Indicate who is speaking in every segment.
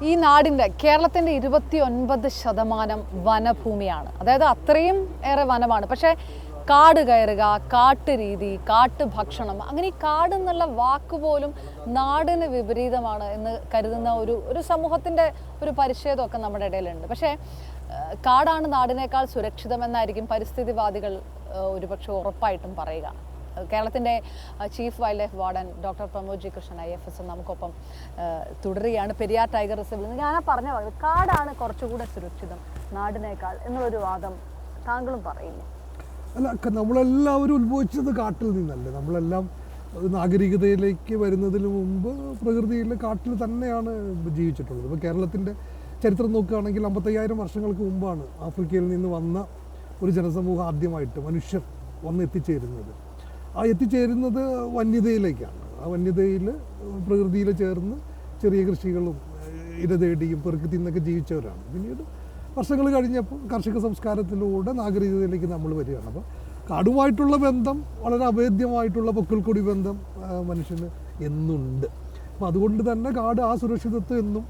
Speaker 1: ഈ നാടിൻ്റെ കേരളത്തിൻ്റെ 29% വനഭൂമിയാണ്. അതായത് അത്രയും ഏറെ വനമാണ്. പക്ഷേ കാട് കയറുക, കാട്ടുരീതി, കാട്ടുഭക്ഷണം, അങ്ങനെ ഈ കാട് എന്നുള്ള വാക്ക് പോലും നാടിന് വിപരീതമാണ് എന്ന് കരുതുന്ന ഒരു സമൂഹത്തിൻ്റെ ഒരു പരിച്ഛേദമൊക്കെ നമ്മുടെ ഇടയിലുണ്ട്. പക്ഷേ കാടാണ് നാടിനേക്കാൾ സുരക്ഷിതമെന്നായിരിക്കും പരിസ്ഥിതിവാദികൾ ഒരുപക്ഷെ ഉറപ്പായിട്ടും പറയുക. കേരളത്തിൻ്റെ chief wild life warden doctor Pramod G Krishnan IFS നമുക്കൊപ്പം തുടരുകയാണ്. പെരിയാർ ടൈഗർ റിസർവിൽ നിന്ന് ഞാൻ പറഞ്ഞ കാടാണ് കുറച്ചുകൂടെ സുരക്ഷിതം നാടിനേക്കാൾ എന്നുള്ളൊരു വാദം താങ്കളും പറയില്ല?
Speaker 2: അല്ല, നമ്മളെല്ലാവരും ഉത്ഭവിച്ചത് കാട്ടിൽ നിന്നല്ലേ. നമ്മളെല്ലാം നാഗരികതയിലേക്ക് വരുന്നതിന് മുമ്പ് പ്രകൃതിയിലെ കാട്ടിൽ തന്നെയാണ് ജീവിച്ചിട്ടുള്ളത്. ഇപ്പോൾ കേരളത്തിൻ്റെ ചരിത്രം നോക്കുകയാണെങ്കിൽ 55,000 വർഷങ്ങൾക്ക് മുമ്പാണ് ആഫ്രിക്കയിൽ നിന്ന് വന്ന ഒരു ജനസമൂഹം ആദ്യമായിട്ട് മനുഷ്യർ വന്ന് എത്തിച്ചേരുന്നത്. ആ എത്തിച്ചേരുന്നത് വന്യതയിലേക്കാണ്. ആ വന്യതയിൽ പ്രകൃതിയിൽ ചേർന്ന് ചെറിയ കൃഷികളും ഇര തേടിയും പെറുക്കി തിന്നൊക്കെ ജീവിച്ചവരാണ്. പിന്നീട് വർഷങ്ങൾ കഴിഞ്ഞപ്പോൾ കാർഷിക സംസ്കാരത്തിലൂടെ നാഗരികതയിലേക്ക് നമ്മൾ വരികയാണ്. അപ്പോൾ കാടുമായിട്ടുള്ള ബന്ധം വളരെ അഭേദ്യമായിട്ടുള്ള പൊക്കിൾക്കൊടി ബന്ധം മനുഷ്യന് എന്നുണ്ട്. അപ്പോൾ അതുകൊണ്ട് തന്നെ കാട് ആ സുരക്ഷിതത്വം എന്നും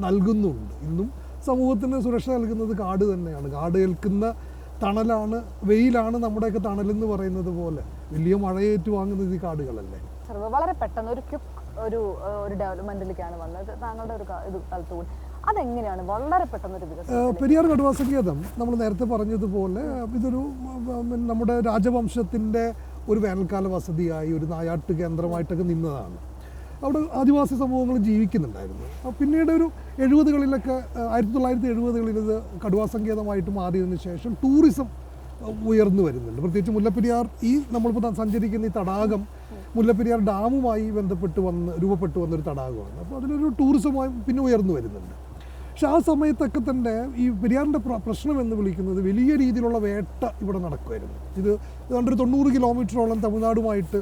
Speaker 2: നൽകുന്നുണ്ട്. ഇന്നും സമൂഹത്തിന് സുരക്ഷ നൽകുന്നത് കാട് തന്നെയാണ്. കാട് ഏൽക്കുന്ന തണലാണ്, വെയിലാണ് നമ്മുടെയൊക്കെ തണലെന്ന് പറയുന്നത് പോലെ വലിയ മഴയേറ്റു വാങ്ങുന്നത് ഈ കാടുകളല്ലേ.
Speaker 1: വളരെ പെട്ടെന്ന് ഒരു ക്വിക്ക് ഒരു ഡെവലപ്മെന്റിലേക്കാണ് വന്നത് താങ്കളുടെ ഒരു കാലത്തുകൂടി. അതെങ്ങനെയാണ് വളരെ പെട്ടെന്നൊരു വികസനം?
Speaker 2: പെരിയാർ കടുവാ സങ്കേതം നമ്മൾ നേരത്തെ പറഞ്ഞതുപോലെ ഇതൊരു നമ്മുടെ രാജവംശത്തിൻ്റെ ഒരു വേനൽക്കാല വസതിയായി ഒരു നായാട്ട് കേന്ദ്രമായിട്ടൊക്കെ നിന്നതാണ്. അവിടെ ആദിവാസി സമൂഹങ്ങൾ ജീവിക്കുന്നുണ്ടായിരുന്നു. പിന്നീട് ഒരു 70കളിലൊക്കെ 1970കളിൽ ഇത് കടുവാ സങ്കേതമായിട്ട് മാറിയതിന് ശേഷം ടൂറിസം ഉയർന്നു വരുന്നുണ്ട്. പ്രത്യേകിച്ച് മുല്ലപ്പെരിയാർ നമ്മളിപ്പോൾ സഞ്ചരിക്കുന്ന ഈ തടാകം മുല്ലപ്പെരിയാർ ഡാമുമായി രൂപപ്പെട്ടു വന്നൊരു തടാകമാണ്. അപ്പോൾ അതിനൊരു ടൂറിസമായി പിന്നെ ഉയർന്നു വരുന്നുണ്ട്. പക്ഷെ ആ സമയത്തൊക്കെ തന്നെ ഈ പെരിയാറിൻ്റെ പ്രശ്നം എന്ന് വിളിക്കുന്നത് വലിയ രീതിയിലുള്ള വേട്ട ഇവിടെ നടക്കുമായിരുന്നു. ഇത് ഏതാണ്ട് 90 കിലോമീറ്ററോളം തമിഴ്നാടുമായിട്ട്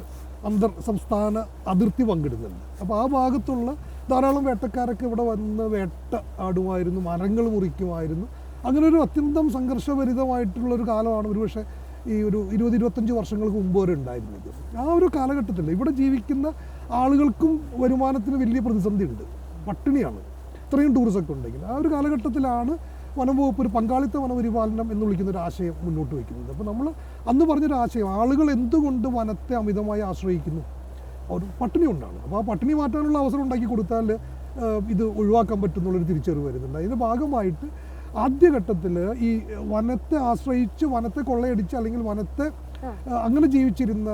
Speaker 2: സംസ്ഥാന അതിർത്തി പങ്കിടുന്നുണ്ട്. അപ്പോൾ ആ ഭാഗത്തുള്ള ധാരാളം വേട്ടക്കാരൊക്കെ ഇവിടെ വന്ന് വേട്ട ആടുമായിരുന്നു, മരങ്ങൾ മുറിക്കുമായിരുന്നു. അങ്ങനെ ഒരു അത്യന്തം സംഘർഷഭരിതമായിട്ടുള്ളൊരു കാലമാണ് ഒരുപക്ഷെ ഈ ഒരു 20-25 വർഷങ്ങൾക്ക് മുമ്പ് വരെ ഉണ്ടായിരുന്നത്. ആ ഒരു കാലഘട്ടത്തിൽ ഇവിടെ ജീവിക്കുന്ന ആളുകൾക്കും വരുമാനത്തിന് വലിയ പ്രതിസന്ധി ഉണ്ട്, പട്ടിണിയാണ്, ഇത്രയും ടൂറിസമൊക്കെ ഉണ്ടെങ്കിൽ. ആ ഒരു കാലഘട്ടത്തിലാണ് വനം വകുപ്പ് ഒരു പങ്കാളിത്ത വനപരിപാലനം എന്ന് വിളിക്കുന്ന ഒരു ആശയം മുന്നോട്ട് വയ്ക്കുന്നത്. അപ്പോൾ നമ്മൾ അന്ന് പറഞ്ഞൊരു ആശയം, ആളുകൾ എന്തുകൊണ്ട് വനത്തെ അമിതമായി ആശ്രയിക്കുന്നു? ഒരു പട്ടിണി കൊണ്ടാണ്. അപ്പോൾ ആ പട്ടിണി മാറ്റാനുള്ള അവസരം ഉണ്ടാക്കി കൊടുത്താൽ ഇത് ഒഴിവാക്കാൻ പറ്റുന്നുള്ളൊരു തിരിച്ചറിവ് വരുന്നുണ്ട്. അതിൻ്റെ ഭാഗമായിട്ട് ആദ്യഘട്ടത്തിൽ ഈ വനത്തെ ആശ്രയിച്ച് വനത്തെ കൊള്ളയടിച്ച് അല്ലെങ്കിൽ വനത്തെ അങ്ങനെ ജീവിച്ചിരുന്ന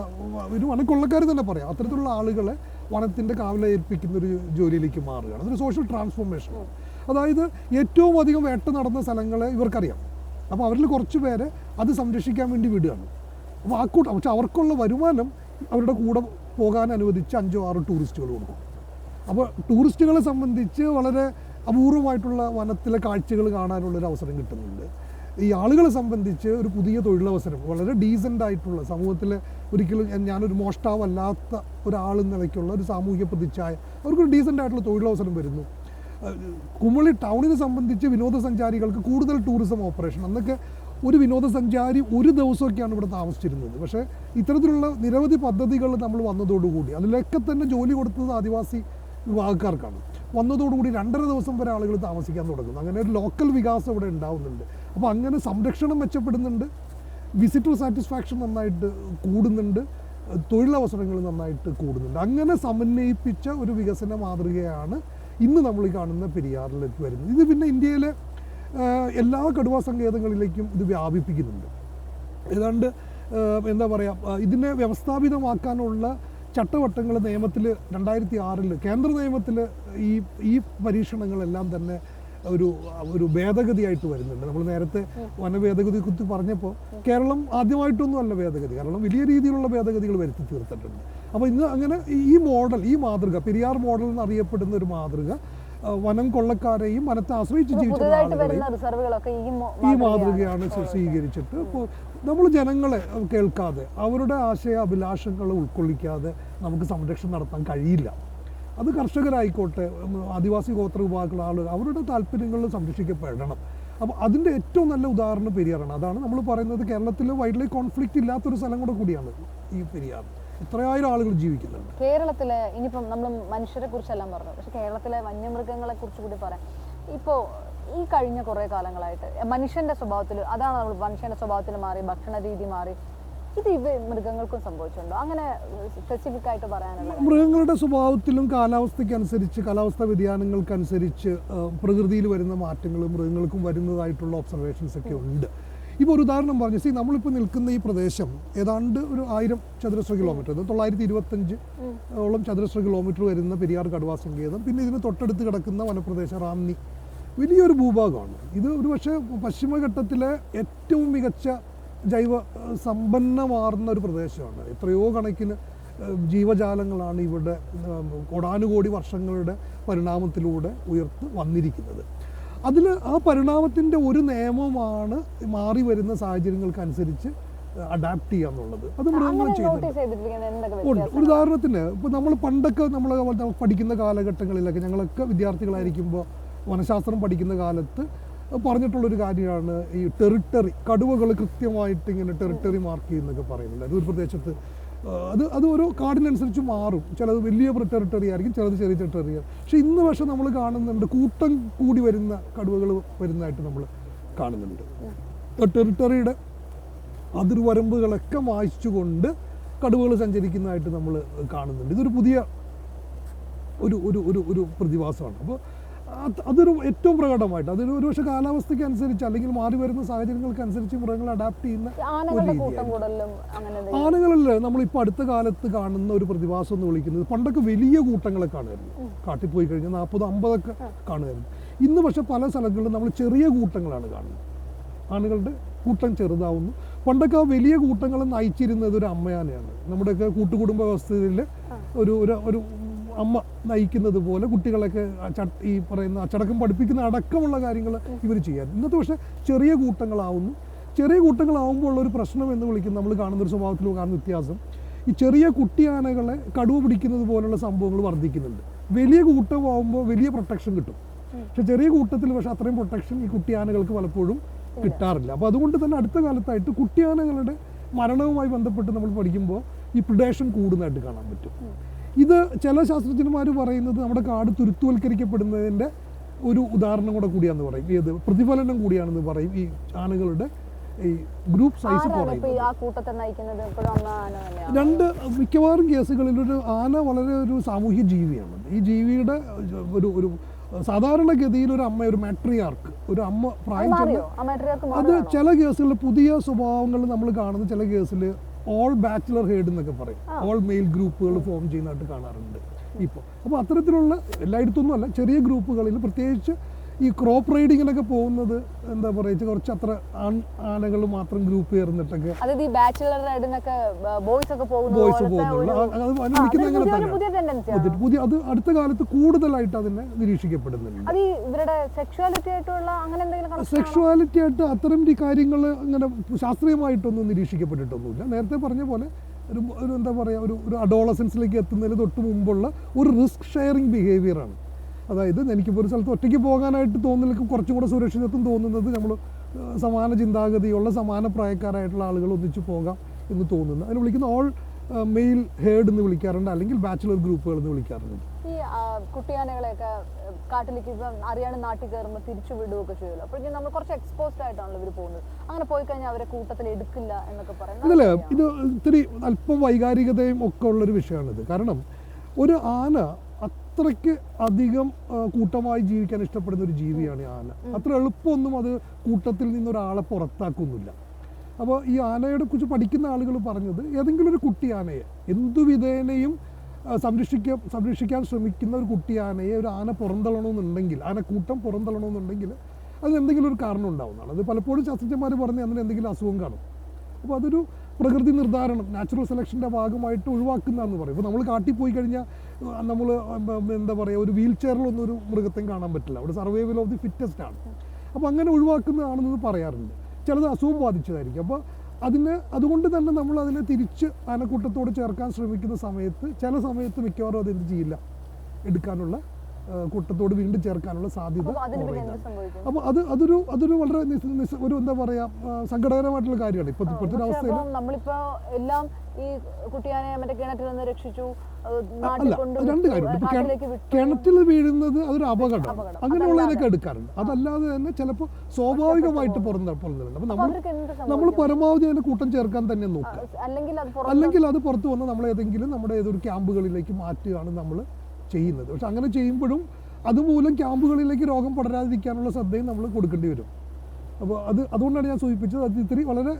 Speaker 2: ഒരു വനക്കൊള്ളക്കാർ തന്നെ പറയാം, അത്തരത്തിലുള്ള ആളുകളെ വനത്തിൻ്റെ കാവലേൽപ്പിക്കുന്ന ഒരു ജോലിയിലേക്ക് മാറുകയാണ്. അതൊരു സോഷ്യൽ ട്രാൻസ്ഫോർമേഷനാണ്. അതായത് ഏറ്റവും അധികം വേട്ട നടന്ന സ്ഥലങ്ങളെ ഇവർക്കറിയാം. അപ്പോൾ അവരിൽ കുറച്ച് പേരെ അത് സംരക്ഷിക്കാൻ വേണ്ടി വിടുകയാണ്. അപ്പോൾ പക്ഷെ അവർക്കുള്ള വരുമാനം അവരുടെ കൂടെ പോകാൻ അനുവദിച്ച് 5-6 ടൂറിസ്റ്റുകൾ കൊടുക്കും. അപ്പോൾ ടൂറിസ്റ്റുകളെ സംബന്ധിച്ച് വളരെ അപൂർവമായിട്ടുള്ള വനത്തിലെ കാഴ്ചകൾ കാണാനുള്ളൊരു അവസരം കിട്ടുന്നുണ്ട്. ഈ ആളുകളെ സംബന്ധിച്ച് ഒരു പുതിയ തൊഴിലവസരം, വളരെ ഡീസൻ്റ് ആയിട്ടുള്ള സമൂഹത്തിലെ ഒരിക്കലും ഞാനൊരു മോഷ്ടാവല്ലാത്ത ഒരാളെന്ന നിലയ്ക്കുള്ള ഒരു സാമൂഹിക പ്രതിച്ഛായ, അവർക്കൊരു ഡീസൻ്റ് ആയിട്ടുള്ള തൊഴിലവസരം വരുന്നു. കുമളി ടൗണിനെ സംബന്ധിച്ച് വിനോദസഞ്ചാരികൾക്ക് കൂടുതൽ ടൂറിസം ഓപ്പറേഷൻ. അന്നൊക്കെ ഒരു വിനോദസഞ്ചാരി ഒരു ദിവസമൊക്കെയാണ് ഇവിടെ താമസിച്ചിരുന്നത്. പക്ഷേ ഇത്തരത്തിലുള്ള നിരവധി പദ്ധതികൾ നമ്മൾ വന്നതോടുകൂടി, അതിലൊക്കെ തന്നെ ജോലി കൊടുത്തത് ആദിവാസി വിഭാഗക്കാർക്കാണ്. വന്നതോടുകൂടി 2.5 ദിവസം വരെ ആളുകൾ താമസിക്കാൻ തുടങ്ങുന്നു. അങ്ങനെ ഒരു ലോക്കൽ വികാസം ഇവിടെ ഉണ്ടാവുന്നുണ്ട്. അപ്പോൾ അങ്ങനെ സംരക്ഷണം മെച്ചപ്പെടുന്നുണ്ട്, വിസിറ്റർ സാറ്റിസ്ഫാക്ഷൻ നന്നായിട്ട് കൂടുന്നുണ്ട്, തൊഴിലവസരങ്ങൾ നന്നായിട്ട് കൂടുന്നുണ്ട്. അങ്ങനെ സമന്വയിപ്പിച്ച ഒരു വികസന മാതൃകയാണ് ഇന്ന് നമ്മൾ ഈ കാണുന്ന പെരിയാറിലേക്ക് വരുന്നത്. ഇത് പിന്നെ ഇന്ത്യയിലെ എല്ലാ കടുവാ സങ്കേതങ്ങളിലേക്കും ഇത് വ്യാപിപ്പിക്കുന്നുണ്ട്. ഏതാണ്ട് എന്താ പറയുക, ഇതിനെ വ്യവസ്ഥാപിതമാക്കാനുള്ള ചട്ടവട്ടങ്ങൾ നിയമത്തിൽ 2006 കേന്ദ്ര നിയമത്തിൽ ഈ പരീക്ഷണങ്ങളെല്ലാം തന്നെ ഒരു ഭേദഗതിയായിട്ട് വരുന്നുണ്ട്. നമ്മൾ നേരത്തെ വനഭേദഗതി കുറിച്ച് പറഞ്ഞപ്പോൾ കേരളം ആദ്യമായിട്ടൊന്നും അല്ല ഭേദഗതി, കാരണം വലിയ രീതിയിലുള്ള ഭേദഗതികൾ വരുത്തി തീർത്തിട്ടുണ്ട്. അപ്പോൾ ഇന്ന് അങ്ങനെ ഈ മാതൃക പെരിയാർ മോഡൽ എന്നറിയപ്പെടുന്ന ഒരു മാതൃക വനം കൊള്ളക്കാരെയും വനത്തെ ആശ്രയിച്ച് ജീവിച്ച ആളുകളെയും ഈ മാതൃകയാണ് സ്വീകരിച്ചിട്ട് നമ്മൾ ജനങ്ങളെ കേൾക്കാതെ അവരുടെ ആശയ അഭിലാഷങ്ങളെ ഉൾക്കൊള്ളിക്കാതെ നമുക്ക് സംരക്ഷണം നടത്താൻ കഴിയില്ല. അത് കർഷകരായിക്കോട്ടെ, ആദിവാസി ഗോത്ര വിഭാഗങ്ങളുള്ള ആളുകൾ, അവരുടെ താല്പര്യങ്ങൾ സംരക്ഷിക്കപ്പെടണം. അപ്പോൾ അതിൻ്റെ ഏറ്റവും നല്ല ഉദാഹരണം പെരിയാറാണ്. അതാണ് നമ്മൾ പറയുന്നത്, കേരളത്തിൽ വൈൽഡ് ലൈഫ് കോൺഫ്ലിക്റ്റ് ഇല്ലാത്തൊരു സ്ഥലം കൂടിയാണ് ഈ പെരിയാർ. എത്രയായിരം ആളുകൾ ജീവിക്കുന്നുണ്ട്
Speaker 1: കേരളത്തിൽ. ഇനിയിപ്പം നമ്മൾ മനുഷ്യരെ കുറിച്ചെല്ലാം പറഞ്ഞു, പക്ഷെ കേരളത്തിലെ വന്യമൃഗങ്ങളെ കുറിച്ച് കൂടി പറയാം. ഇപ്പോൾ ഈ കഴിഞ്ഞ കുറേ കാലങ്ങളായിട്ട് മനുഷ്യന്റെ സ്വഭാവത്തിൽ അതാണ് നമ്മൾ മനുഷ്യന്റെ സ്വഭാവത്തിൽ മാറി, ഭക്ഷണ രീതി മാറി. ഇത് മൃഗങ്ങൾക്കും സംഭവിച്ചിട്ടുണ്ടോ? അങ്ങനെ സ്പെസിഫിക് ആയിട്ട് പറയാനുള്ള
Speaker 2: മൃഗങ്ങളുടെ സ്വഭാവത്തിലും കാലാവസ്ഥയ്ക്കനുസരിച്ച്, കാലാവസ്ഥാ വ്യതിയാനങ്ങൾക്കനുസരിച്ച് പ്രകൃതിയിൽ വരുന്ന മാറ്റങ്ങൾ മൃഗങ്ങൾക്കും വരുന്നതായിട്ടുള്ള ഒബ്സർവേഷൻസ് ഒക്കെ ഉണ്ട്. ഇപ്പോൾ ഒരു ഉദാഹരണം പറഞ്ഞു, നമ്മളിപ്പോൾ നിൽക്കുന്ന ഈ പ്രദേശം ഏതാണ്ട് ഒരു 1000 ചതുരശ്ര കിലോമീറ്റർ, 925 ഓളം ചതുരശ്ര കിലോമീറ്റർ വരുന്ന പെരിയാർ കടുവാ സങ്കേതം, പിന്നെ ഇതിന് തൊട്ടടുത്ത് കിടക്കുന്ന വനപ്രദേശം റാന്നി, വലിയൊരു ഭൂഭാഗമാണ് ഇത്. ഒരു പക്ഷേ പശ്ചിമഘട്ടത്തിലെ ഏറ്റവും മികച്ച ജൈവ സമ്പന്നമാർന്ന ഒരു പ്രദേശമാണ്. എത്രയോ കണക്കിന് ജീവജാലങ്ങളാണ് ഇവിടെ കോടാനുകോടി വർഷങ്ങളുടെ പരിണാമത്തിലൂടെ ഉയർത്ത് വന്നിരിക്കുന്നത്. അതിൽ ആ പരിണാമത്തിൻ്റെ ഒരു നിയമമാണ് മാറി വരുന്ന സാഹചര്യങ്ങൾക്കനുസരിച്ച് അഡാപ്റ്റ് ചെയ്യുക എന്നുള്ളത്. അത് മൃഗങ്ങൾ ചെയ്യുന്നുണ്ട്. ഒരു ഉദാഹരണത്തിന് ഇപ്പോൾ നമ്മൾ പണ്ടൊക്കെ നമ്മൾ പഠിക്കുന്ന കാലഘട്ടങ്ങളിലൊക്കെ, ഞങ്ങളൊക്കെ വിദ്യാർത്ഥികളായിരിക്കുമ്പോൾ വനശാസ്ത്രം പഠിക്കുന്ന കാലത്ത് പറഞ്ഞിട്ടുള്ളൊരു കാര്യമാണ് ഈ ടെറിട്ടറി. കടുവകൾ കൃത്യമായിട്ട് ഇങ്ങനെ ടെറിട്ടറി മാർക്ക് ചെയ്യുന്നൊക്കെ പറയുന്നുണ്ട്. അതൊരു പ്രദേശത്ത് അത് ഓരോ കാടിനനുസരിച്ച് മാറും. ചിലത് വലിയ ടെറിട്ടറി ആയിരിക്കും, ചിലത് ചെറിയ ടെറിട്ടറി ആയിരിക്കും. പക്ഷെ ഇന്ന് പക്ഷെ നമ്മൾ കാണുന്നുണ്ട് കൂട്ടം കൂടി വരുന്ന കടുവകൾ വരുന്നതായിട്ട് നമ്മൾ കാണുന്നുണ്ട്. ടെറിട്ടറിയുടെ അതിർവരമ്പുകളൊക്കെ മായ്ച്ചുകൊണ്ട് കടുവകൾ സഞ്ചരിക്കുന്നതായിട്ട് നമ്മൾ കാണുന്നുണ്ട്. ഇതൊരു പുതിയ ഒരു ഒരു ഒരു ഒരു പ്രതിഭാസമാണ്. അപ്പോൾ അതൊരു ഏറ്റവും പ്രകടമായിട്ട് അതൊരു ഒരുപക്ഷെ കാലാവസ്ഥയ്ക്ക് അനുസരിച്ച് അല്ലെങ്കിൽ മാറി വരുന്ന സാഹചര്യങ്ങൾക്കനുസരിച്ച് മൃഗങ്ങൾ അഡാപ്റ്റ് ചെയ്യുന്ന ഒരു രീതിയാണ്. ആനകളല്ല നമ്മളിപ്പോൾ അടുത്ത കാലത്ത് കാണുന്ന ഒരു പ്രതിഭാസം എന്ന് വിളിക്കുന്നത്. പണ്ടൊക്കെ വലിയ കൂട്ടങ്ങളെ കാണുമായിരുന്നു, കാട്ടിൽ പോയി കഴിഞ്ഞാൽ 40-50 കാണുമായിരുന്നു. ഇന്ന് പക്ഷെ പല സ്ഥലങ്ങളിലും നമ്മൾ ചെറിയ കൂട്ടങ്ങളാണ് കാണുന്നത്. ആനകളുടെ കൂട്ടം ചെറുതാവുന്നു. പണ്ടൊക്കെ ആ വലിയ കൂട്ടങ്ങളെ നയിച്ചിരുന്നത് ഒരു അമ്മയാനയാണ്. നമ്മുടെയൊക്കെ കൂട്ടുകുടുംബ വ്യവസ്ഥയിൽ ഒരു ഒരു അമ്മ നയിക്കുന്നത് പോലെ കുട്ടികളൊക്കെ ഈ പറയുന്ന അച്ചടക്കം പഠിപ്പിക്കുന്ന അടക്കമുള്ള കാര്യങ്ങൾ ഇവർ ചെയ്യാൻ. ഇന്നത്തെ പക്ഷേ ചെറിയ കൂട്ടങ്ങളാവുന്നു. ചെറിയ കൂട്ടങ്ങളാവുമ്പോൾ ഉള്ളൊരു പ്രശ്നം എന്ന് വിളിക്കുന്നത്, നമ്മൾ കാണുന്നൊരു സ്വഭാവത്തിൽ കാണുന്ന വ്യത്യാസം, ഈ ചെറിയ കുട്ടിയാനകളെ കടുവ പിടിക്കുന്നത് പോലുള്ള സംഭവങ്ങൾ വർദ്ധിക്കുന്നുണ്ട്. വലിയ കൂട്ടമാകുമ്പോൾ വലിയ പ്രൊട്ടക്ഷൻ കിട്ടും. പക്ഷെ ചെറിയ കൂട്ടത്തിൽ പക്ഷെ അത്രയും പ്രൊട്ടക്ഷൻ ഈ കുട്ടിയാനകൾക്ക് പലപ്പോഴും കിട്ടാറില്ല. അപ്പോൾ അതുകൊണ്ട് തന്നെ അടുത്ത കാലത്തായിട്ട് കുട്ടിയാനകളുടെ മരണവുമായി ബന്ധപ്പെട്ട് നമ്മൾ പഠിക്കുമ്പോൾ ഈ പ്രിഡേഷൻ കൂടുന്നതായിട്ട് കാണാൻ പറ്റും. ഇത് ചില ശാസ്ത്രജ്ഞന്മാർ പറയുന്നത് നമ്മുടെ കാട് തുരുത്തുവൽക്കരിക്കപ്പെടുന്നതിൻ്റെ ഒരു ഉദാഹരണം കൂടിയാണെന്ന് പറയും. ഏത് പ്രതിഫലനം കൂടിയാണെന്ന് പറയും. ഈ ആനകളുടെ ഈ ഗ്രൂപ്പ് സൈസ് മിക്കവാറും കേസുകളിൽ ഒരു ആന വളരെ ഒരു സാമൂഹ്യ ജീവിയാണ്. ഈ ജീവിയുടെ ഒരു സാധാരണഗതിയിൽ ഒരു അമ്മ, ഒരു മാട്രിയാർക്ക്, ഒരു അമ്മ പ്രായം ചെന്ന, അത് ചില കേസുകളിൽ പുതിയ സ്വഭാവങ്ങൾ നമ്മൾ കാണുന്ന ചില കേസിൽ ഓൾ ബാച്ചിലർ ഹെഡ് എന്നൊക്കെ പറയും. ഓൾ മെയിൽ ഗ്രൂപ്പുകൾ ഫോം ചെയ്യുന്നതായിട്ട് കാണാറുണ്ട് ഇപ്പോൾ. അപ്പോൾ അത്തരത്തിലുള്ള എല്ലായിടത്തൊന്നും അല്ല, ചെറിയ ഗ്രൂപ്പുകളിൽ പ്രത്യേകിച്ച് ഈ ക്രോപ്പ് റൈഡിങ്ങിനൊക്കെ പോകുന്നത് എന്താ പറയുക, കുറച്ച് അത്ര ആനകൾ മാത്രം ഗ്രൂപ്പ് ചേർന്നിട്ടൊക്കെ ബോയ്സ് പോകുന്നുള്ളൂ. അത് വിളിക്കുന്നത് അങ്ങനെ തന്നെ പുതിയ. അത് അടുത്ത കാലത്ത് കൂടുതലായിട്ട് അതിനെ നിരീക്ഷിക്കപ്പെടുന്നുണ്ട്. സെക്ഷുവാലിറ്റി ആയിട്ട് അത്തരം കാര്യങ്ങൾ അങ്ങനെ ശാസ്ത്രീയമായിട്ടൊന്നും നിരീക്ഷിക്കപ്പെട്ടിട്ടൊന്നുമില്ല. നേരത്തെ പറഞ്ഞ പോലെ ഒരു എന്താ പറയുക, ഒരു അഡോളസൻസിലേക്ക് എത്തുന്നതിന് തൊട്ട് മുമ്പുള്ള ഒരു റിസ്ക് ഷെയറിങ് ബിഹേവിയറാണ്. അതായത് എനിക്കിപ്പോൾ ഒരു സ്ഥലത്ത് ഒറ്റയ്ക്ക് പോകാനായിട്ട് തോന്നുന്നതിലേക്ക് കുറച്ചും കൂടെ സുരക്ഷിതത്വം തോന്നുന്നത് നമ്മൾ സമാന ചിന്താഗതിയുള്ള സമാന പ്രായക്കാരായിട്ടുള്ള ആളുകൾ ഒന്നിച്ച് പോകാം എന്ന് തോന്നുന്നു. അതിന് വിളിക്കുന്ന ഓൾ മെയിൽ ഹേഡ് എന്ന് വിളിക്കാറുണ്ട്, അല്ലെങ്കിൽ ബാച്ചിലർ ഗ്രൂപ്പുകൾ എന്ന് വിളിക്കാറുണ്ട്.
Speaker 1: ഈ കുട്ടിയാനകളെയൊക്കെ കാട്ടിലേക്ക് അറിയാണ്ട് നാട്ടിൽ കയറുമ്പോൾ തിരിച്ചു വിടുകയൊക്കെ ചെയ്യുമല്ലോ. അപ്പോഴേക്കും നമ്മൾ കുറച്ച് എക്സ്പോസ്ഡ് ആയിട്ടാണല്ലോ ഇവർ പോകുന്നത്. അങ്ങനെ പോയി കഴിഞ്ഞാൽ അവരെ കൂട്ടത്തിൽ എടുക്കില്ല എന്നൊക്കെ പറയുന്നത്.
Speaker 2: അതല്ലേ, ഇത് ഇത്തിരി അല്പം വൈകാരികതയും ഒക്കെ ഉള്ളൊരു വിഷയമാണിത്. കാരണം ഒരു ആന അത്രയ്ക്ക് അധികം കൂട്ടമായി ജീവിക്കാൻ ഇഷ്ടപ്പെടുന്ന ഒരു ജീവിയാണ് ആന. അത്ര എളുപ്പമൊന്നും അത് കൂട്ടത്തിൽ നിന്നൊരാളെ പുറത്താക്കുന്നില്ല. അപ്പോൾ ഈ ആനയെ കുറിച്ച് പഠിക്കുന്ന ആളുകൾ പറഞ്ഞത്, ഏതെങ്കിലും ഒരു കുട്ടി ആനയെ എന്തു വിധേനയും സംരക്ഷിക്കാൻ ശ്രമിക്കുന്ന ഒരു കുട്ടി ആനയെ ഒരു ആന പുറന്തള്ളണമെന്നുണ്ടെങ്കിൽ, ആനക്കൂട്ടം പുറന്തള്ളണമെന്നുണ്ടെങ്കിൽ അതിന് എന്തെങ്കിലും ഒരു കാരണം ഉണ്ടാവുന്നതാണ്. അത് പലപ്പോഴും ശാസ്ത്രജ്ഞന്മാർ പറഞ്ഞ് അതിന് എന്തെങ്കിലും അസുഖം കാണും. അപ്പോൾ അതൊരു പ്രകൃതി നിർദ്ധാരണം, നാച്ചുറൽ സെലക്ഷൻ്റെ ഭാഗമായിട്ട് ഒഴിവാക്കുന്നതെന്ന് പറയും. ഇപ്പോൾ നമ്മൾ കാട്ടിൽ പോയി കഴിഞ്ഞാൽ നമ്മൾ എന്താ പറയുക, ഒരു വീൽ ചെയറിലൊന്നും ഒരു മൃഗത്തെയും കാണാൻ പറ്റില്ല. അവിടെ സർവൈവൽ ഓഫ് ദി ഫിറ്റസ്റ്റ് ആണ്. അപ്പോൾ അങ്ങനെ ഒഴിവാക്കുന്നതാണെന്ന് പറയാറുണ്ട്. ചിലത് അസുഖം ബാധിച്ചതായിരിക്കും. അപ്പോൾ അതുകൊണ്ട് തന്നെ നമ്മൾ അതിനെ തിരിച്ച് ആനക്കൂട്ടത്തോട് ചേർക്കാൻ ശ്രമിക്കുന്ന സമയത്ത് ചില സമയത്ത് മിക്കവാറും അതെന്ത് ചെയ്യില്ല, എടുക്കാനുള്ള കൂട്ടത്തോട് വീണ്ടും ചേർക്കാനുള്ള സാധ്യത. അപ്പോൾ അതൊരു വളരെ ഒരു എന്താ പറയുക സങ്കടകരമായിട്ടുള്ള കാര്യമാണ് ഇപ്പോഴത്തെ അവസ്ഥയിൽ.
Speaker 1: നമ്മളിപ്പോൾ എല്ലാം ഈ കുട്ടിയാനെ മറ്റേ കിണറ്റിൽ നിന്ന് രക്ഷിച്ചു,
Speaker 2: അല്ല, രണ്ട് കാര്യം. കിണറ്റിൽ വീഴുന്നത് അതൊരു അപകടം, അങ്ങനെയുള്ളതിനൊക്കെ എടുക്കാറുണ്ട്. അതല്ലാതെ തന്നെ ചിലപ്പോൾ സ്വാഭാവികമായിട്ട് പുറന്തള്ളുന്നുണ്ട്. അപ്പം നമ്മൾ പരമാവധി അതിൻ്റെ കൂട്ടം ചേർക്കാൻ തന്നെ നോക്കുക. അല്ലെങ്കിൽ അത് പുറത്ത് വന്ന് നമ്മളേതെങ്കിലും നമ്മുടെ ഏതൊരു ക്യാമ്പുകളിലേക്ക് മാറ്റുകയാണ് നമ്മൾ ചെയ്യുന്നത്. പക്ഷെ അങ്ങനെ ചെയ്യുമ്പോഴും അതുമൂലം ക്യാമ്പുകളിലേക്ക് രോഗം പടരാതിരിക്കാനുള്ള ശ്രദ്ധയും നമ്മൾ കൊടുക്കേണ്ടി വരും. അപ്പോൾ അതുകൊണ്ടാണ് ഞാൻ സൂചിപ്പിച്ചത്, അത് ഇത്തിരി വളരെ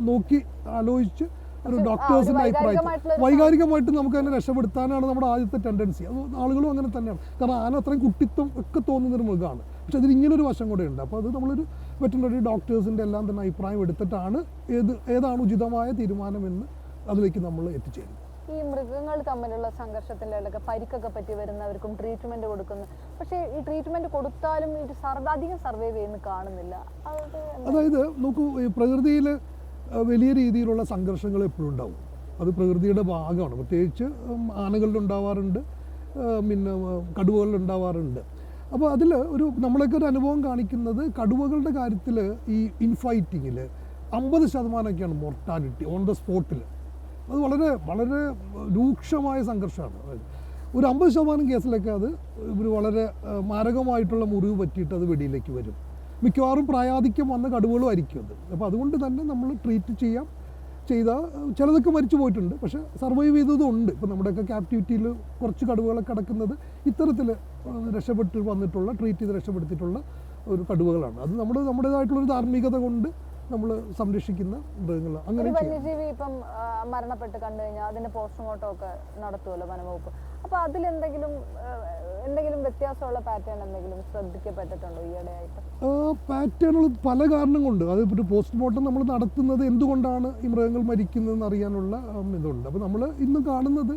Speaker 2: നോക്കി ആലോചിച്ച് ഒരു ഡോക്ടേഴ്സിൻ്റെ അഭിപ്രായത്തിൽ വൈകാരികമായിട്ട് നമുക്ക് അതിനെ രക്ഷപ്പെടുത്താനാണ് നമ്മുടെ ആദ്യത്തെ ടെൻഡൻസി. അത് ആളുകളും അങ്ങനെ തന്നെയാണ്. കാരണം ആന അത്രയും കുട്ടിത്വം ഒക്കെ തോന്നുന്നൊരു മൃഗമാണ്. പക്ഷെ അതിന് ഇങ്ങനൊരു വശം കൂടെ ഉണ്ട്. അപ്പോൾ അത് നമ്മളൊരു വെറ്ററിനറി ഡോക്ടേഴ്സിൻ്റെ എല്ലാം തന്നെ അഭിപ്രായം എടുത്തിട്ടാണ് ഏതാണ് ഉചിതമായ തീരുമാനമെന്ന് അതിലേക്ക് നമ്മൾ എത്തിച്ചേരുന്നത്.
Speaker 1: ഈ മൃഗങ്ങൾ തമ്മിലുള്ള സംഘർഷത്തിൻ്റെ ഇടയ്ക്ക് പരിക്കൊക്കെ പറ്റി വരുന്നവർക്കും ട്രീറ്റ്മെൻറ്റ് കൊടുക്കുന്നു. പക്ഷേ ഈ ട്രീറ്റ്മെൻറ്റ് കൊടുത്താലും ഇത് അധികം സർവൈവ് ചെയ്യുന്ന കാണുന്നില്ല.
Speaker 2: അതായത് നോക്കൂ, ഈ പ്രകൃതിയിൽ വലിയ രീതിയിലുള്ള സംഘർഷങ്ങൾ എപ്പോഴും ഉണ്ടാവും. അത് പ്രകൃതിയുടെ ഭാഗമാണ്. പ്രത്യേകിച്ച് ആനകളിലുണ്ടാവാറുണ്ട്, പിന്നെ കടുവകളിലുണ്ടാവാറുണ്ട്. അപ്പോൾ അതിൽ നമ്മളൊക്കെ ഒരു അനുഭവം കാണിക്കുന്നത് കടുവകളുടെ കാര്യത്തിൽ ഈ ഇൻഫൈറ്റിങ്ങിൽ 50% മോർട്ടാലിറ്റി ഓൺ ദ സ്പോട്ടിൽ. അത് വളരെ വളരെ രൂക്ഷമായ സംഘർഷമാണ്. ഒരു 50% കേസിലൊക്കെ അത് വളരെ മാരകമായിട്ടുള്ള മുറിവ് പറ്റിയിട്ട് അത് വെടിയിലേക്ക് വരും. മിക്കവാറും പ്രായാധിക്യം വന്ന കടുവകളും ആയിരിക്കും അത്. അപ്പോൾ അതുകൊണ്ട് തന്നെ നമ്മൾ ട്രീറ്റ് ചെയ്താൽ ചിലതൊക്കെ മരിച്ചു പോയിട്ടുണ്ട്, പക്ഷേ സർവൈവ് ചെയ്തതും ഉണ്ട്. ഇപ്പോൾ നമ്മുടെയൊക്കെ ക്യാപ്റ്റിവിറ്റിയിൽ കുറച്ച് കടുവകളൊക്കെ കിടക്കുന്നത് ഇത്തരത്തിൽ രക്ഷപ്പെട്ട് വന്നിട്ടുള്ള ട്രീറ്റ് ചെയ്ത് രക്ഷപ്പെടുത്തിയിട്ടുള്ള ഒരു കടുവകളാണ്. അത് നമ്മുടേതായിട്ടുള്ളൊരു ധാർമ്മികത കൊണ്ട് നമ്മൾ സംരക്ഷിക്കുന്ന മൃഗങ്ങളാണ്. അങ്ങനെ
Speaker 1: വന്യജീവി ഇപ്പം മരണപ്പെട്ട് കണ്ടു കഴിഞ്ഞാൽ അതിന്റെ പോസ്റ്റ്മോർട്ടം ഒക്കെ നടത്തുമല്ലോ വനംവകുപ്പ്. അപ്പോൾ അതിലെന്തെങ്കിലും വ്യത്യാസമുള്ള പാറ്റേൺ എന്തെങ്കിലും ശ്രദ്ധിക്കപ്പെട്ടിട്ടുണ്ടോ ഈയിടെയായിട്ട്?
Speaker 2: പാറ്റേണുകൾ പല കാരണം കൊണ്ട്. അത് ഒരു പോസ്റ്റ്മോർട്ടം നമ്മൾ നടത്തുന്നത് എന്തുകൊണ്ടാണ് ഈ മൃഗങ്ങൾ മരിക്കുന്നതെന്ന് അറിയാനുള്ള ഇതുണ്ട്. അപ്പോൾ നമ്മൾ ഇന്ന് കാണുന്നത്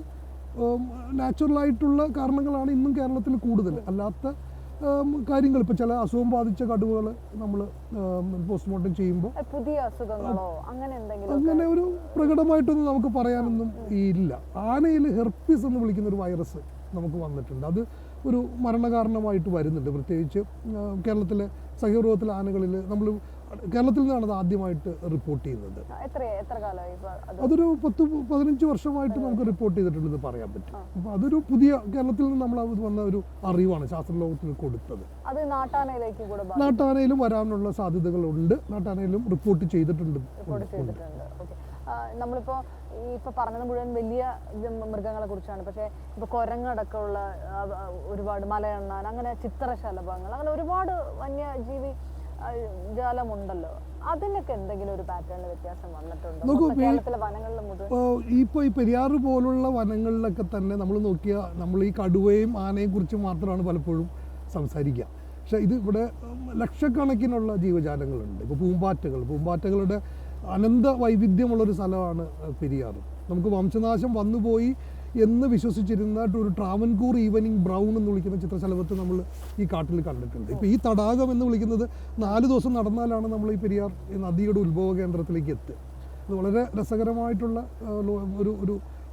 Speaker 2: നാച്ചുറലായിട്ടുള്ള കാരണങ്ങളാണ് ഇന്നും കേരളത്തിൽ കൂടുതൽ. അല്ലാത്ത കാര്യങ്ങൾ, ഇപ്പോൾ ചില അസുഖം ബാധിച്ച കടുവകൾ നമ്മൾ പോസ്റ്റ്മോർട്ടം ചെയ്യുമ്പോൾ
Speaker 1: പുതിയ അസുഖങ്ങളോ
Speaker 2: അങ്ങനെ ഒരു പ്രകടമായിട്ടൊന്നും നമുക്ക് പറയാനൊന്നും ഇല്ല. ആനയിൽ ഹെർപ്പീസ് എന്ന് വിളിക്കുന്ന ഒരു വൈറസ് നമുക്ക് വന്നിട്ടുണ്ട്. അത് ഒരു മരണകാരണമായിട്ട് വരുന്നുണ്ട്. പ്രത്യേകിച്ച് കേരളത്തിലെ സഹ്യപർവ്വതത്തിലെ ആനകളിൽ കേരളത്തിൽ നിന്നാണ് അത് ആദ്യമായിട്ട് റിപ്പോർട്ട് ചെയ്യുന്നത്. അതൊരു 10-15 വർഷമായിട്ട് നമുക്ക് റിപ്പോർട്ട് ചെയ്തിട്ടുണ്ടെന്ന് പറയാൻ പറ്റും. അപ്പോൾ അതൊരു പുതിയ കേരളത്തിൽ നിന്ന് നമ്മൾ വന്ന ഒരു അറിവാണ് ശാസ്ത്രലോകത്തിന് കൊടുത്തത്. നാട്ടാനയിലും വരാനുള്ള സാധ്യതകളുണ്ട്. നാട്ടാനയിലും റിപ്പോർട്ട് ചെയ്തിട്ടുണ്ട്.
Speaker 1: നമ്മളിപ്പോൾ ഇപ്പോൾ പറഞ്ഞത് മുഴുവൻ വലിയ മൃഗങ്ങളെ കുറിച്ചാണ്. പക്ഷേ ഇപ്പോൾ കുരങ്ങടക്കമുള്ള ഒരുപാട് മലയണ്ണാൻ, അങ്ങനെ ചിത്രശലഭങ്ങൾ, അങ്ങനെ ഒരുപാട് വന്യജീവി ജാലമുണ്ടല്ലോ. അതിനൊക്കെ എന്തെങ്കിലും ഒരു പാറ്റേണിൽ വ്യത്യാസം വന്നിട്ടുണ്ടോ കേരളത്തിലെ വനങ്ങളിൽ മുഴുവൻ?
Speaker 2: ഇപ്പോൾ ഈ പെരിയാറ് പോലുള്ള വനങ്ങളിലൊക്കെ തന്നെ നമ്മൾ നോക്കിയാൽ നമ്മൾ ഈ കടുവയും ആനയെ കുറിച്ച് മാത്രമാണ് പലപ്പോഴും സംസാരിക്കുക. പക്ഷേ ഇത് ഇവിടെ ലക്ഷക്കണക്കിനുള്ള ജീവജാലങ്ങളുണ്ട്. ഇപ്പോൾ പൂമ്പാറ്റകളുടെ അനന്ത വൈവിധ്യമുള്ളൊരു സ്ഥലമാണ് പെരിയാറ്. നമുക്ക് വംശനാശം വന്നുപോയി എന്ന് വിശ്വസിച്ചിരുന്ന ഒരു ട്രാവൻകൂർ ഈവനിങ് ബ്രൗൺ എന്ന് വിളിക്കുന്ന ചിത്രശലഭത്തെ നമ്മൾ ഈ കാട്ടിൽ കണ്ടിട്ടുണ്ട്. ഇപ്പോൾ ഈ തടാകം എന്ന് വിളിക്കുന്നത് 4 ദിവസം നടന്നാലാണ് നമ്മൾ ഈ പെരിയാർ നദിയുടെ ഉത്ഭവ കേന്ദ്രത്തിലേക്ക് എത്തുക. അത് വളരെ രസകരമായിട്ടുള്ള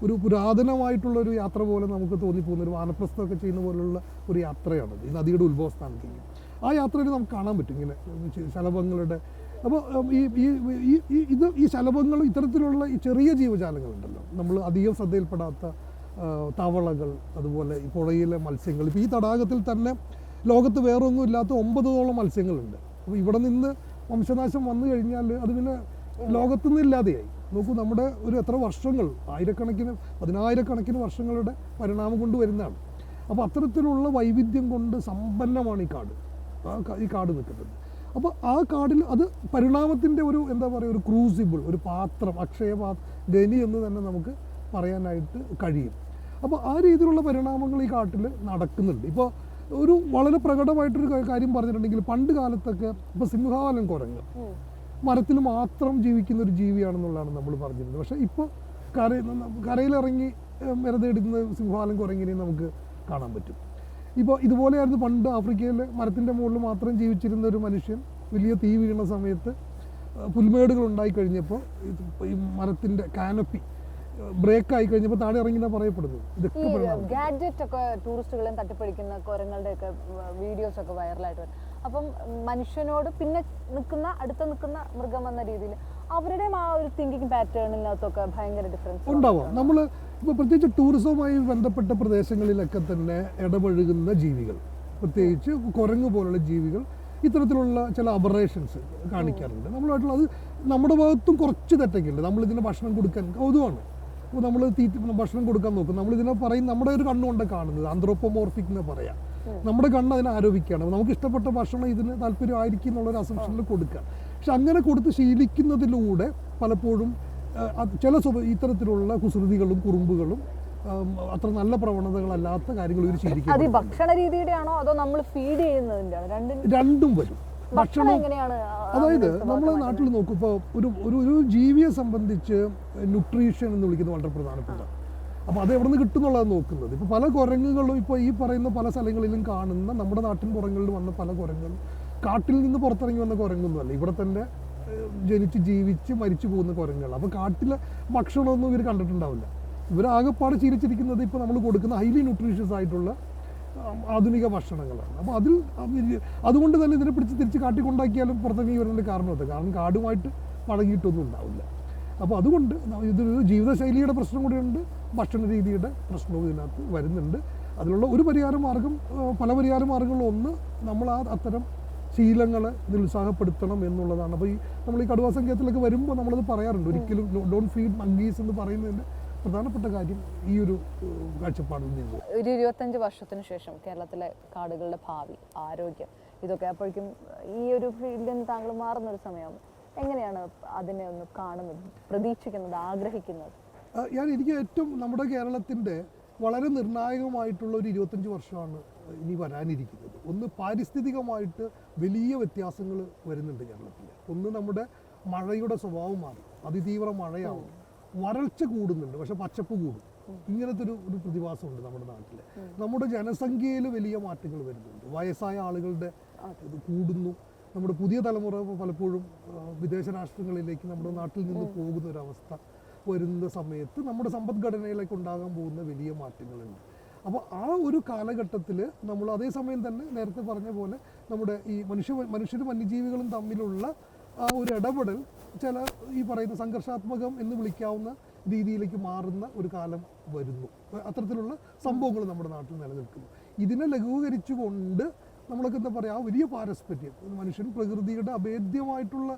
Speaker 2: ഒരു പുരാതനമായിട്ടുള്ളൊരു യാത്ര പോലെ നമുക്ക് തോന്നിപ്പോകുന്ന ഒരു വാനപ്രസ്ഥമൊക്കെ ചെയ്യുന്ന പോലുള്ള ഒരു യാത്രയാണത് ഈ നദിയുടെ ഉത്ഭവസ്ഥാനത്തേക്ക്. ആ യാത്രയിൽ നമുക്ക് കാണാൻ പറ്റും ഇങ്ങനെ ശലഭങ്ങളുടെ. അപ്പോൾ ഈ ശലഭങ്ങളും ഇത്തരത്തിലുള്ള ഈ ചെറിയ ജീവജാലങ്ങളുണ്ടല്ലോ, നമ്മൾ അധികം ശ്രദ്ധയിൽപ്പെടാത്ത തവളകൾ, അതുപോലെ ഈ പുഴയിലെ മത്സ്യങ്ങൾ. ഇപ്പോൾ ഈ തടാകത്തിൽ തന്നെ ലോകത്ത് വേറൊന്നും ഇല്ലാത്ത 9 മത്സ്യങ്ങളുണ്ട്. അപ്പോൾ ഇവിടെ നിന്ന് വംശനാശം വന്നു കഴിഞ്ഞാൽ അത് പിന്നെ ലോകത്തുനിന്ന് ഇല്ലാതെയായി. നോക്കൂ, നമ്മുടെ എത്ര വർഷങ്ങൾ, ആയിരക്കണക്കിന് 10,000-കണക്കിന് വർഷങ്ങളുടെ പരിണാമം കൊണ്ട് വരുന്നതാണ്. അപ്പോൾ അത്തരത്തിലുള്ള വൈവിധ്യം കൊണ്ട് സമ്പന്നമാണ് ഈ കാട് നിൽക്കുന്നത്. അപ്പോൾ ആ കാടിൽ അത് പരിണാമത്തിൻ്റെ ഒരു ക്രൂസിബിൾ, ഒരു പാത്രം, ഗനി എന്ന് തന്നെ നമുക്ക് പറയാനായിട്ട് കഴിയും. അപ്പോൾ ആ രീതിയിലുള്ള പരിണാമങ്ങൾ ഈ കാട്ടിൽ നടക്കുന്നുണ്ട്. ഇപ്പോൾ വളരെ പ്രകടമായിട്ടൊരു കാര്യം പറഞ്ഞിട്ടുണ്ടെങ്കിൽ, പണ്ട് കാലത്തൊക്കെ ഇപ്പോൾ സിംഹവാലൻ കുരങ്ങ് മരത്തിൽ മാത്രം ജീവിക്കുന്ന ഒരു ജീവിയാണെന്നുള്ളതാണ് നമ്മൾ പറഞ്ഞിരുന്നത്. പക്ഷേ ഇപ്പോൾ കരയിലിറങ്ങി തേടുന്ന സിംഹവാലൻ കുരങ്ങിനെ നമുക്ക് കാണാൻ പറ്റും. ഇപ്പോൾ ഇതുപോലെയായിരുന്നു പണ്ട് ആഫ്രിക്കയിൽ മരത്തിൻ്റെ മുകളിൽ മാത്രം ജീവിച്ചിരുന്ന ഒരു മനുഷ്യൻ വലിയ തീ വീഴുന്ന സമയത്ത് പുൽമേടുകൾ ഉണ്ടായി കഴിഞ്ഞപ്പോൾ ഈ മരത്തിൻ്റെ കാനപ്പി ബ്രേക്ക് ആയി കഴിഞ്ഞപ്പോൾ താഴെ ഇറങ്ങിയെന്നാ പറയപ്പെടുന്നത്. ഇതൊക്കെ
Speaker 1: ഗാഡ്ജറ്റ് ഒക്കെ ടൂറിസ്റ്റുകളെയും തട്ടിപ്പിടിക്കുന്ന കുരങ്ങളുടെ ഒക്കെ വീഡിയോസ് ഒക്കെ വൈറലായിട്ട് വരും. അപ്പം മനുഷ്യനോട് പിന്നെ അടുത്ത് നിൽക്കുന്ന മൃഗം എന്ന രീതിയിൽ അവരുടെയും ആ ഒരു തിങ്കിങ് പാറ്റേണിനകത്തൊക്കെ ഭയങ്കര ഡിഫറൻസ്
Speaker 2: ഉണ്ടാവാം. നമ്മൾ ഇപ്പോൾ പ്രത്യേകിച്ച് ടൂറിസവുമായി ബന്ധപ്പെട്ട പ്രദേശങ്ങളിലൊക്കെ തന്നെ ഇടപഴകുന്ന ജീവികൾ, പ്രത്യേകിച്ച് കുരങ്ങ് പോലുള്ള ജീവികൾ ഇത്തരത്തിലുള്ള ചില അബറേഷൻസ് കാണിക്കാറുണ്ട്. നമ്മളുമായിട്ടുള്ള അത് നമ്മുടെ ഭാഗത്തും കുറച്ച് തെറ്റൊക്കെ ഉണ്ട്. നമ്മളിതിന് ഭക്ഷണം കൊടുക്കാൻ കൗതുകമാണ്. അപ്പോൾ നമ്മൾ ഭക്ഷണം കൊടുക്കാൻ നോക്കും. നമ്മളിതിനെ പറയും, നമ്മുടെ ഒരു കണ്ണുകൊണ്ട് കാണുന്നത് ആന്ത്രോപ്പോമോർഫിക് എന്ന് പറയാം. നമ്മുടെ കണ്ണ് അതിനെ ആരോപിക്കുകയാണ്. നമുക്ക് ഇഷ്ടപ്പെട്ട ഭക്ഷണം ഇതിന് താല്പര്യമായിരിക്കും എന്നുള്ളൊരു അസംഷനിൽ കൊടുക്കുക. പക്ഷെ അങ്ങനെ കൊടുത്ത് ശീലിക്കുന്നതിലൂടെ പലപ്പോഴും ചില ഇത്തരത്തിലുള്ള കുസൃതികളും കുറുമ്പുകളും അത്ര നല്ല പ്രവണതകളല്ലാത്ത കാര്യങ്ങൾ ഇവർ ശീലിക്കും.
Speaker 1: അത് ഭക്ഷണ രീതിയുടെ ആണോ അതോ നമ്മൾ ഫീഡ് ചെയ്യുന്നതിന്റെ
Speaker 2: രണ്ടും വരും. ഭക്ഷണം അതായത് നമ്മളെ നാട്ടിൽ നോക്കും, ഇപ്പോൾ ഒരു ജീവിയെ സംബന്ധിച്ച് ന്യൂട്രീഷൻ എന്ന് വിളിക്കുന്നത് വളരെ പ്രധാനപ്പെട്ട. അപ്പോൾ അത് എവിടെ നിന്ന് കിട്ടുന്നുള്ളത് നോക്കുന്നത്. ഇപ്പോൾ പല കുരങ്ങുകളും ഇപ്പോൾ ഈ പറയുന്ന പല സ്ഥലങ്ങളിലും കാണുന്ന നമ്മുടെ നാട്ടിൻ പുറങ്ങളിൽ വന്ന പല കുരങ്ങുകളും കാട്ടിൽ നിന്ന് പുറത്തിറങ്ങി വന്ന കുരങ്ങൊന്നുമല്ല, ഇവിടെ തന്നെ ജനിച്ച് ജീവിച്ച് മരിച്ചു പോകുന്ന കുരങ്ങുകൾ. അപ്പോൾ കാട്ടിലെ ഭക്ഷണമൊന്നും ഇവർ കണ്ടിട്ടുണ്ടാവില്ല. ഇവരാകെപ്പാട് ശീലിച്ചിരിക്കുന്നത് ഇപ്പോൾ നമ്മൾ കൊടുക്കുന്ന ഹൈലി ന്യൂട്രീഷ്യസ് ആയിട്ടുള്ള ആധുനിക ഭക്ഷണങ്ങളാണ്. അപ്പോൾ അതുകൊണ്ട് തന്നെ ഇതിനെ പിടിച്ച് തിരിച്ച് കാട്ടിക്കൊണ്ടാക്കിയാലും പുറത്തിറങ്ങി വരേണ്ട കാരണമൊക്കെ, കാരണം കാടുമായിട്ട് പഴകിയിട്ടൊന്നും ഉണ്ടാവില്ല. അപ്പോൾ അതുകൊണ്ട് ഇതൊരു ജീവിതശൈലിയുടെ പ്രശ്നം കൂടിയുണ്ട്, ഭക്ഷണ രീതിയുടെ പ്രശ്നവും ഇതിനകത്ത് വരുന്നുണ്ട്. അതിനുള്ള ഒരു പരിഹാര മാർഗം, പല പരിഹാര മാർഗങ്ങളും ഒന്ന് നമ്മൾ അത്തരം ശീലങ്ങളെ നിരുത്സാഹപ്പെടുത്തണം എന്നുള്ളതാണ്. അപ്പോൾ നമ്മൾ ഈ കടുവാ സങ്കേതത്തിലൊക്കെ വരുമ്പോൾ നമ്മളത് പറയാറുണ്ട്, ഒരിക്കലും ഡോണ്ട് ഫീഡ് മങ്കീസ് എന്ന് പറയുന്നതിൻ്റെ പ്രധാനപ്പെട്ട കാര്യം ഈ ഒരു കാഴ്ചപ്പാടിൽ നിന്ന്.
Speaker 1: ഒരു 25 വർഷത്തിന് ശേഷം കേരളത്തിലെ കാടുകളുടെ ഭാവി, ആരോഗ്യം, ഇതൊക്കെ അപ്പോഴേക്കും ഈ ഒരു ഫീൽഡിൽ നിന്ന് താങ്കൾ മാറുന്നൊരു സമയം എങ്ങനെയാണ് അതിനെ ഒന്ന് കാണുന്നത്, പ്രതീക്ഷിക്കുന്നത്, ആഗ്രഹിക്കുന്നത്?
Speaker 2: എനിക്ക് ഏറ്റവും നമ്മുടെ കേരളത്തിൻ്റെ വളരെ നിർണായകമായിട്ടുള്ള ഒരു 25 വർഷമാണ് ഇനി വരാനിരിക്കുന്നത്. ഒന്ന്, പാരിസ്ഥിതികമായിട്ട് വലിയ വ്യത്യാസങ്ങൾ വരുന്നുണ്ട് കേരളത്തിൽ. ഒന്ന്, നമ്മുടെ മഴയുടെ സ്വഭാവം മാറും, അതിതീവ്ര മഴയാവും, വരൾച്ച കൂടുന്നുണ്ട്, പക്ഷെ പച്ചപ്പ് കൂടും. ഇങ്ങനത്തെ ഒരു പ്രതിഭാസമുണ്ട് നമ്മുടെ നാട്ടിൽ. നമ്മുടെ ജനസംഖ്യയിൽ വലിയ മാറ്റങ്ങൾ വരുന്നുണ്ട്. വയസ്സായ ആളുകളുടെ ഇത് കൂടുന്നു. നമ്മുടെ പുതിയ തലമുറ പലപ്പോഴും വിദേശ രാഷ്ട്രങ്ങളിലേക്ക് നമ്മുടെ നാട്ടിൽ നിന്ന് പോകുന്ന ഒരവസ്ഥ വരുന്ന സമയത്ത് നമ്മുടെ സമ്പദ്ഘടനയിലേക്ക് ഉണ്ടാകാൻ പോകുന്ന വലിയ മാറ്റങ്ങളുണ്ട്. അപ്പോൾ ആ ഒരു കാലഘട്ടത്തിൽ നമ്മൾ അതേസമയം തന്നെ നേരത്തെ പറഞ്ഞ പോലെ നമ്മുടെ ഈ മനുഷ്യരും വന്യജീവികളും തമ്മിലുള്ള ആ ഒരു ഇടപെടൽ ചില ഈ പറയുന്ന സംഘർഷാത്മകം എന്ന് വിളിക്കാവുന്ന രീതിയിലേക്ക് മാറുന്ന ഒരു കാലം വരുന്നു. അത്തരത്തിലുള്ള സംഭവങ്ങൾ നമ്മുടെ നാട്ടിൽ നിലനിൽക്കുന്നു. ഇതിനെ ലഘൂകരിച്ചുകൊണ്ട് നമ്മളൊക്കെ എന്താ പറയുക, ആ വലിയ പാരസ്പര്യം, മനുഷ്യൻ പ്രകൃതിയുടെ അഭേദ്യമായിട്ടുള്ള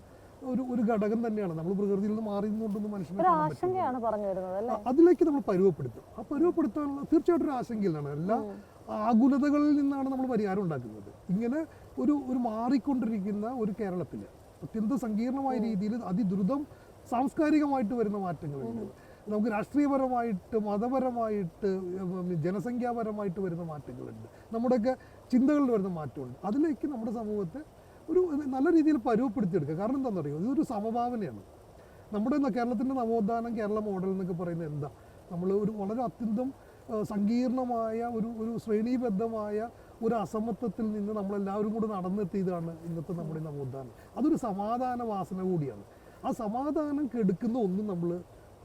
Speaker 2: ഒരു ഘടകം തന്നെയാണ്. നമ്മൾ പ്രകൃതിയിൽ നിന്ന് മാറി നിന്നുകൊണ്ടൊന്നും മനുഷ്യനെ അതിലേക്ക് നമ്മൾ പരുവപ്പെടുത്തും. ആ പരുവപ്പെടുത്താനുള്ള തീർച്ചയായിട്ടും ഒരു ആശങ്കയിലാണ്. എല്ലാ ആകുലതകളിൽ നിന്നാണ് നമ്മൾ പരിഹാരം ഉണ്ടാക്കുന്നത്. ഇങ്ങനെ ഒരു മാറിക്കൊണ്ടിരിക്കുന്ന ഒരു കേരളത്തിൽ അത്യന്തം സങ്കീർണമായ രീതിയിൽ അതിദ്രുതം സാംസ്കാരികമായിട്ട് വരുന്ന മാറ്റങ്ങളുണ്ട്. നമുക്ക് രാഷ്ട്രീയപരമായിട്ട്, മതപരമായിട്ട്, ജനസംഖ്യാപരമായിട്ട് വരുന്ന മാറ്റങ്ങളുണ്ട്. നമ്മുടെയൊക്കെ ചിന്തകളിൽ വരുന്ന മാറ്റമുണ്ട്. അതിലേക്ക് നമ്മുടെ സമൂഹത്തെ ഒരു നല്ല രീതിയിൽ പരുവപ്പെടുത്തിയെടുക്കുക. കാരണം എന്താണെന്ന് അറിയുമോ, ഇതൊരു സമഭാവനയാണ്. നമ്മുടെ കേരളത്തിൻ്റെ നവോത്ഥാനം, കേരള മോഡൽ എന്നൊക്കെ പറയുന്നത് എന്താ, നമ്മൾ ഒരു വളരെ അത്യന്തം സങ്കീർണമായ ഒരു ശ്രേണീബദ്ധമായ ഒരു അസമത്വത്തിൽ നിന്ന് നമ്മളെല്ലാവരും കൂടി നടന്നെത്തിയതാണ് ഇന്നത്തെ നമ്മുടെ നവോത്ഥാനം. അതൊരു സമാധാന വാസന കൂടിയാണ്. ആ സമാധാനം കെടുക്കുന്ന ഒന്നും നമ്മൾ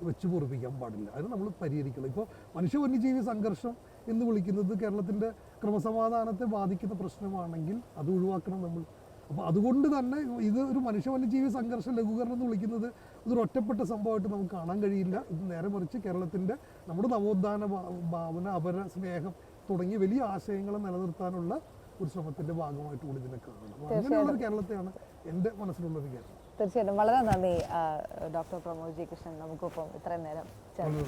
Speaker 2: വെച്ച് പൊറുപ്പിക്കാൻ പാടില്ല. അതിന് നമ്മൾ പരിഹരിക്കണം. ഇപ്പോൾ മനുഷ്യ വന്യജീവി സംഘർഷം എന്ന് വിളിക്കുന്നത് കേരളത്തിൻ്റെ ക്രമസമാധാനത്തെ ബാധിക്കുന്ന പ്രശ്നമാണെങ്കിൽ അത് ഒഴിവാക്കണം നമ്മൾ. അപ്പോൾ അതുകൊണ്ട് തന്നെ ഇത് ഒരു മനുഷ്യ വന്യജീവി സംഘർഷ ലഘൂകരണം എന്ന് വിളിക്കുന്നത് ഇതൊരു ഒറ്റപ്പെട്ട സംഭവമായിട്ട് നമുക്ക് കാണാൻ കഴിയില്ല. ഇത് നേരെ മറിച്ച് കേരളത്തിൻ്റെ നമ്മുടെ നവോത്ഥാന ഭാവന, അപര സ്നേഹം തുടങ്ങിയ വലിയ ആശയങ്ങളെ നിലനിർത്താനുള്ള ഒരു ശ്രമത്തിൻ്റെ ഭാഗമായിട്ട് കൂടി ഇതിനെ കാണണം. അങ്ങനെയുള്ള കേരളത്തെയാണ് എൻ്റെ മനസ്സിലുള്ളൊരു കേരളം.
Speaker 1: തീർച്ചയായിട്ടും വളരെ നന്ദി ഡോക്ടർ പ്രമോദ് ജി കൃഷ്ണൻ നമുക്കൊപ്പം ഇത്രയും നേരം ചേർന്നു.